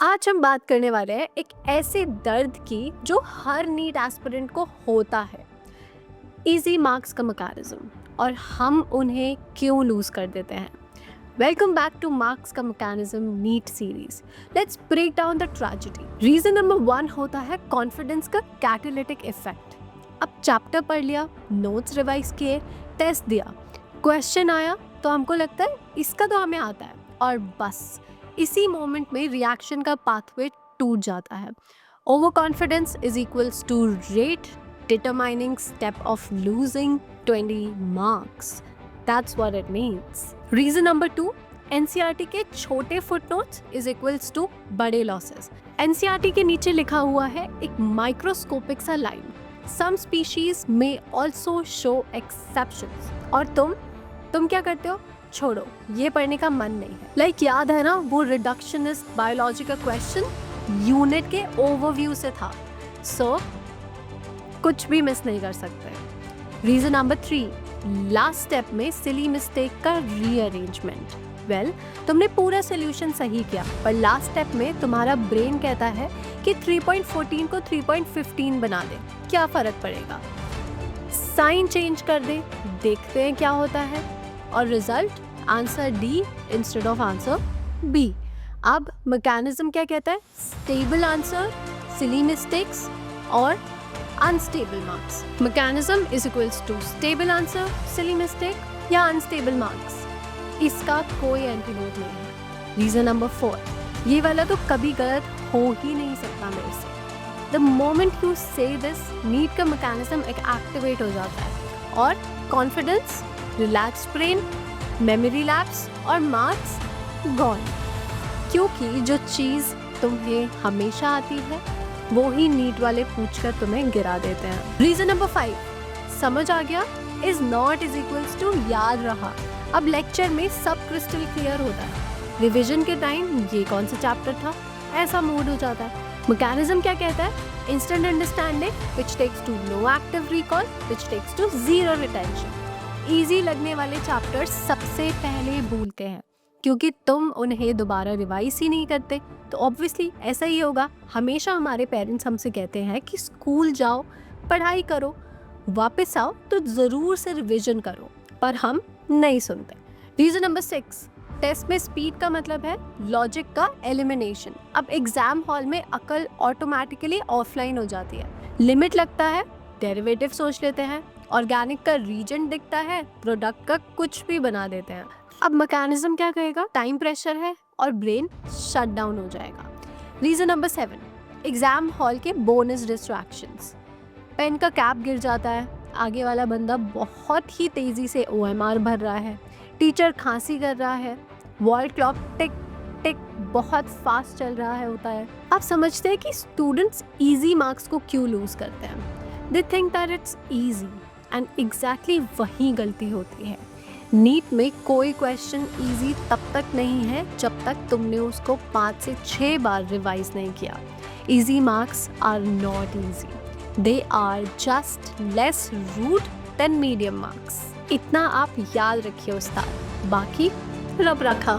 आज हम बात करने वाले हैं एक ऐसे दर्द की जो हर नीट एस्पिरेंट को होता है, इजी मार्क्स का मैकेनिज्म, और हम उन्हें क्यों लूज कर देते हैं। वेलकम बैक टू मार्क्स का mechanism NEET series. Let's break down the tragedy. Reason number 1 होता है कॉन्फिडेंस का कैटालिटिक इफेक्ट। अब चैप्टर पढ़ लिया, नोट्स रिवाइज किए, टेस्ट दिया, क्वेश्चन आया तो हमको लगता है इसका तो हमें आता है, और बस इसी मोमेंट में रिएक्शन का पाथवे टूट जाता है। Over confidence is equals to rate determining step of losing 20 marks. That's what it means. Reason number 2, NCERT के छोटे फुटनोट्स इज इक्वल्स टू बड़े लॉसेस। एनसीईआरटी के नीचे लिखा हुआ है एक माइक्रोस्कोपिक सा लाइन, सम स्पीशीज में ऑल्सो शो एक्सेप्शंस, और तुम क्या करते हो? छोड़ो, ये पढ़ने का मन नहीं है। लाइक याद है ना वो रिडक्शनिस्ट बायोलॉजी का क्वेश्चन यूनिट के ओवरव्यू से था। सो कुछ भी मिस नहीं कर सकते। रीजन नंबर 3, लास्ट स्टेप में सिली मिस्टेक का रीअरेंजमेंट। वेल, तुमने पूरा सोल्यूशन सही किया, पर लास्ट स्टेप में तुम्हारा ब्रेन कहता है कि 3.14 को 3.15 बना दे, क्या फर्क पड़ेगा, साइन चेंज कर दे, देखते हैं क्या होता है, और result answer D instead of answer B. अब मैकेनिज्म क्या कहता है? स्टेबल आंसर, सिली मिस्टेक्स और unstable marks. Mechanism is equals to stable answer, silly mistake या अनस्टेबल मार्क्स। इसका कोई एंटीडोट नहीं है। रीजन नंबर 4, ये वाला तो कभी गलत हो ही नहीं सकता मेरे से। द मोमेंट यू से दिस, नीट का मैकेनिज्म एक एक्टिवेट हो जाता है और confidence, relax brain, memory lapse और मार्क्स गॉन। क्योंकि जो चीज़ तुम्हें हमेशा आती है वो ही नीट वाले पूछकर तुम्हें गिरा देते हैं। रीजन नंबर 5, समझ आ गया is not is equals to याद रहा। अब लेक्चर में सब क्रिस्टल क्लियर होता है, रिविजन के टाइम ये कौन सा चैप्टर था, ऐसा मूड हो जाता है। मैकेनिज्म क्या कहता है? Instant understanding which takes to no active recall which takes to zero retention. Easy लगने वाले चैप्टर्स सबसे पहले भूलते हैं क्योंकि तुम उन्हें दोबारा रिवाइज ही नहीं करते। तो ऑब्वियसली ऐसा ही होगा। हमेशा हमारे पेरेंट्स हमसे कहते हैं कि स्कूल जाओ, पढ़ाई करो, वापस आओ तो ज़रूर से रिविजन करो, पर हम नहीं सुनते। रीज़न नंबर 6, टेस्ट में स्पीड का मतलब है लॉजिक का एलिमिनेशन। अब एग्जाम हॉल में अकल ऑटोमेटिकली ऑफलाइन हो जाती है। लिमिट लगता है, डेरिवेटिव सोच लेते हैं, ऑर्गेनिक का रीजन दिखता है, प्रोडक्ट का कुछ भी बना देते हैं। अब मैकेनिज्म क्या कहेगा? टाइम प्रेशर है और ब्रेन शट डाउन हो जाएगा। रीजन नंबर 7, एग्जाम हॉल के बोनस डिस्ट्रैक्शंस। पेन का कैप गिर जाता है, आगे वाला बंदा बहुत ही तेजी से OMR भर रहा है, टीचर खांसी कर रहा है, वॉल क्लॉक टिक टिक बहुत फास्ट चल रहा है होता है। आप समझते हैं कि स्टूडेंट्स इजी मार्क्स को क्यों लूज करते हैं? They think that it's easy, and exactly वही गलती होती है। नीट में कोई क्वेश्चन इजी तब तक नहीं है जब तक तुमने उसको 5 से 6 बार रिवाइज नहीं किया। Easy marks are not easy, they are just less root than medium marks. इतना आप याद रखिए उस्ताद, बाकी रब रखा।